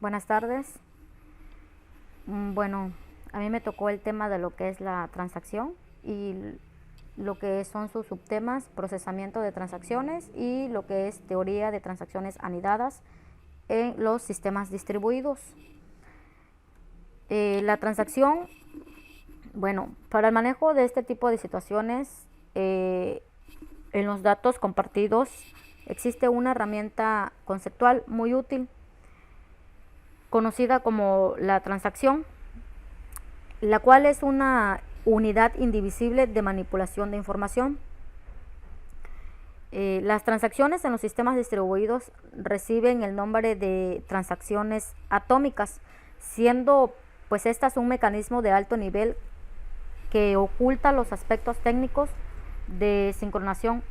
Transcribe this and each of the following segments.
Buenas tardes. Bueno, a mí me tocó el tema de lo que es la transacción y lo que son sus subtemas, procesamiento de transacciones y lo que es teoría de transacciones anidadas en los sistemas distribuidos. La transacción, bueno, para el manejo de este tipo de situaciones, en los datos compartidos existe una herramienta conceptual muy útil conocida como la transacción, la cual es una unidad indivisible de manipulación de información. Las transacciones en los sistemas distribuidos reciben el nombre de transacciones atómicas, siendo pues estas un mecanismo de alto nivel que oculta los aspectos técnicos de sincronización,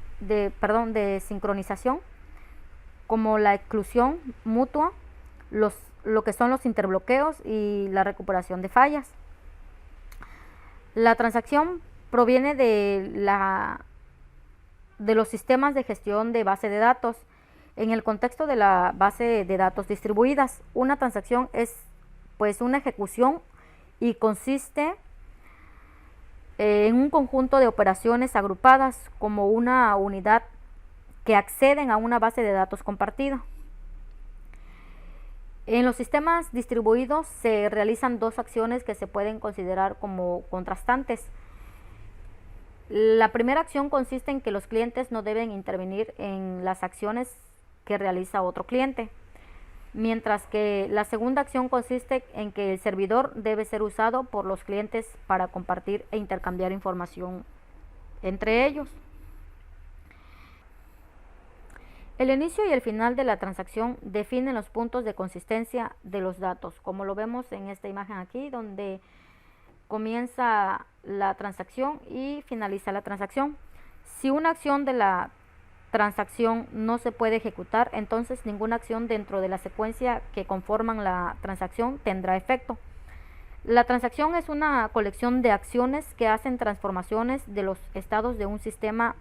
como la exclusión mutua, lo que son los interbloqueos y la recuperación de fallas. La transacción proviene de los sistemas de gestión de base de datos. En el contexto de la base de datos distribuidas, una transacción es pues una ejecución y consiste en un conjunto de operaciones agrupadas como una unidad que acceden a una base de datos compartida. En los sistemas distribuidos se realizan dos acciones que se pueden considerar como contrastantes. La primera acción consiste en que los clientes no deben intervenir en las acciones que realiza otro cliente, mientras que la segunda acción consiste en que el servidor debe ser usado por los clientes para compartir e intercambiar información entre ellos. El inicio y el final de la transacción definen los puntos de consistencia de los datos, como lo vemos en esta imagen aquí, donde comienza la transacción y finaliza la transacción. Si una acción de la transacción no se puede ejecutar, entonces ninguna acción dentro de la secuencia que conforman la transacción tendrá efecto. La transacción es una colección de acciones que hacen transformaciones de los estados de un sistema,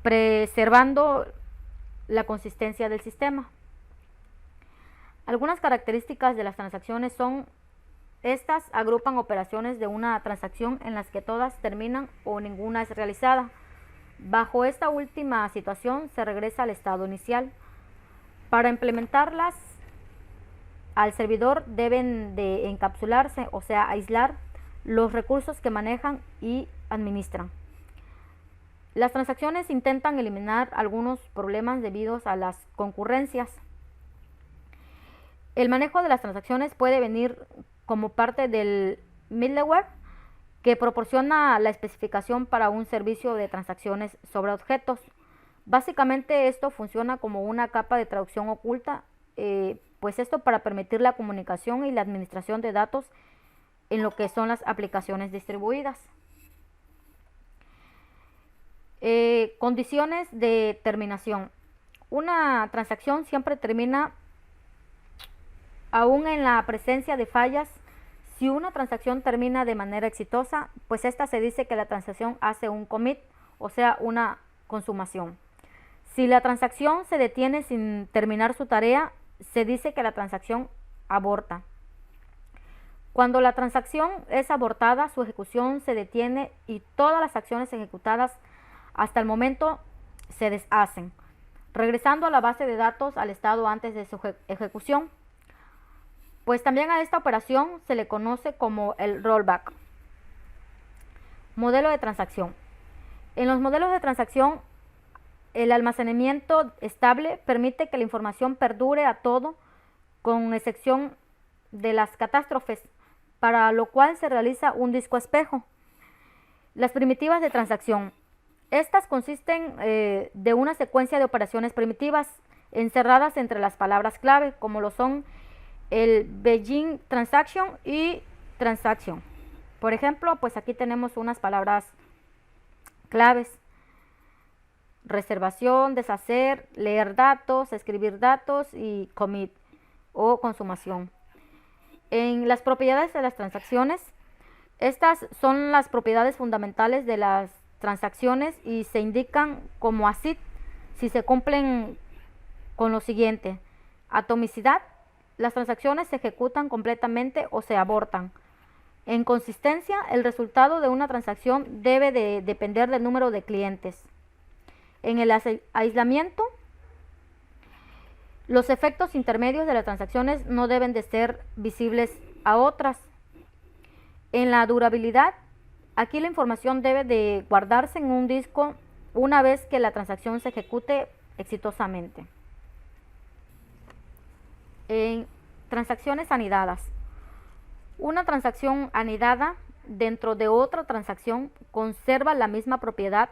preservando la consistencia del sistema. Algunas características de las transacciones son: estas agrupan operaciones de una transacción en las que todas terminan o ninguna es realizada. Bajo esta última situación se regresa al estado inicial. Para implementarlas al servidor deben de encapsularse, o sea, aislar los recursos que manejan y administran. Las transacciones intentan eliminar algunos problemas debidos a las concurrencias. El manejo de las transacciones puede venir como parte del middleware, que proporciona la especificación para un servicio de transacciones sobre objetos. Básicamente esto funciona como una capa de traducción oculta, pues esto para permitir la comunicación y la administración de datos en lo que son las aplicaciones distribuidas. Condiciones de terminación. Una transacción siempre termina aún en la presencia de fallas. Si una transacción termina de manera exitosa, pues esta se dice que la transacción hace un commit, o sea, una consumación. Si la transacción se detiene sin terminar su tarea, se dice que la transacción aborta. Cuando la transacción es abortada, su ejecución se detiene y todas las acciones ejecutadas hasta el momento se deshacen, regresando a la base de datos al estado antes de su ejecución. Pues también a esta operación se le conoce como el rollback. Modelo de transacción. En los modelos de transacción, el almacenamiento estable permite que la información perdure a todo, con excepción de las catástrofes, para lo cual se realiza un disco espejo. Las primitivas de transacción. Estas consisten de una secuencia de operaciones primitivas encerradas entre las palabras clave, como lo son el begin transaction y transaction. Por ejemplo, pues aquí tenemos unas palabras claves: reservación, deshacer, leer datos, escribir datos y commit o consumación. En las propiedades de las transacciones, estas son las propiedades fundamentales de las transacciones y se indican como ACID si se cumplen con lo siguiente: atomicidad, las transacciones se ejecutan completamente o se abortan. En consistencia, el resultado de una transacción debe de depender del número de clientes. En el aislamiento, los efectos intermedios de las transacciones no deben de ser visibles a otras. En la durabilidad, aquí la información debe de guardarse en un disco una vez que la transacción se ejecute exitosamente. En transacciones anidadas. Una transacción anidada dentro de otra transacción conserva la misma propiedad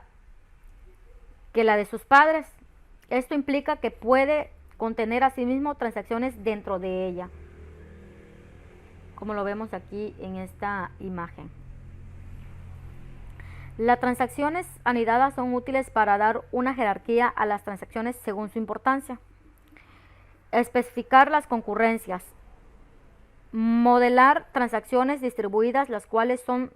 que la de sus padres. Esto implica que puede contener asimismo transacciones dentro de ella, como lo vemos aquí en esta imagen. Las transacciones anidadas son útiles para dar una jerarquía a las transacciones según su importancia. Especificar las concurrencias. Modelar transacciones distribuidas, las cuales son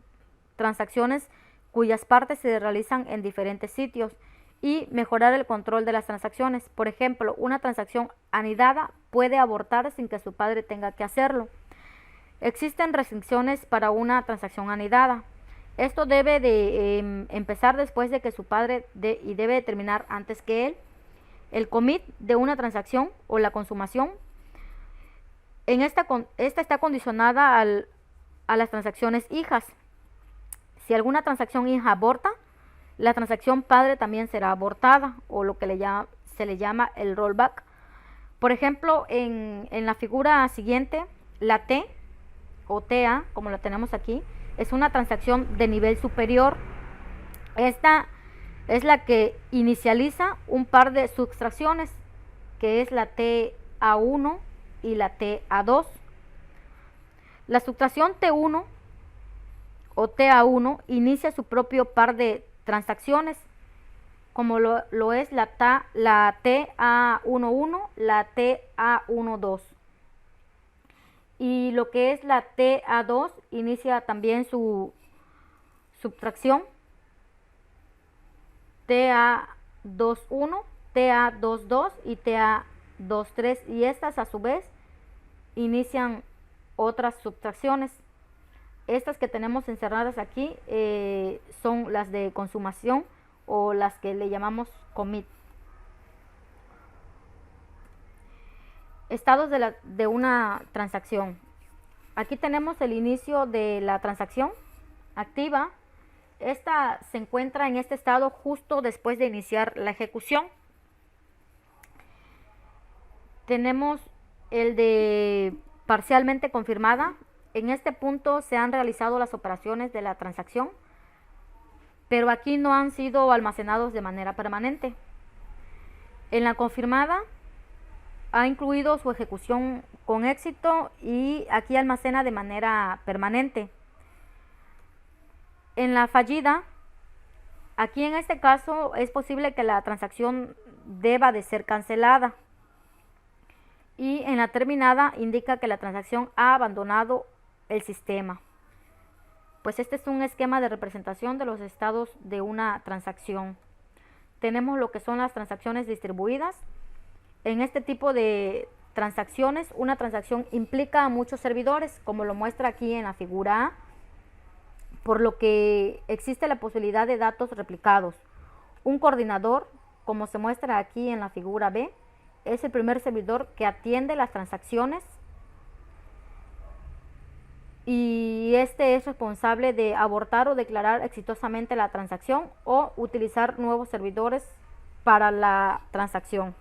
transacciones cuyas partes se realizan en diferentes sitios, y mejorar el control de las transacciones. Por ejemplo, una transacción anidada puede abortar sin que su padre tenga que hacerlo. Existen restricciones para una transacción anidada. Esto debe de empezar después de que su padre y debe de terminar antes que él. El commit de una transacción o la consumación. Esta está condicionada a las transacciones hijas. Si alguna transacción hija aborta, la transacción padre también será abortada, o lo que se le llama el rollback. Por ejemplo, en la figura siguiente, la T o TA, como la tenemos aquí, es una transacción de nivel superior. Esta es la que inicializa un par de sustracciones, que es la TA1 y la TA2. La sustracción T1 o TA1 inicia su propio par de transacciones, como lo es la TA11, la TA12. Y lo que es la TA2 inicia también su subtracción, TA21, TA22 y TA23, y estas a su vez inician otras subtracciones. Estas que tenemos encerradas aquí son las de consumación, o las que le llamamos commit. Estados de una transacción. Aquí tenemos el inicio de la transacción activa. Esta se encuentra en este estado justo después de iniciar la ejecución. Tenemos el de parcialmente confirmada. En este punto se han realizado las operaciones de la transacción, pero aquí no han sido almacenados de manera permanente. En la confirmada ha incluido su ejecución con éxito y aquí almacena de manera permanente. En la fallida, aquí en este caso es posible que la transacción deba de ser cancelada. Y en la terminada indica que la transacción ha abandonado el sistema. Pues este es un esquema de representación de los estados de una transacción. Tenemos lo que son las transacciones distribuidas. En este tipo de transacciones, una transacción implica a muchos servidores, como lo muestra aquí en la figura A, por lo que existe la posibilidad de datos replicados. Un coordinador, como se muestra aquí en la figura B, es el primer servidor que atiende las transacciones, y este es responsable de abortar o declarar exitosamente la transacción o utilizar nuevos servidores para la transacción.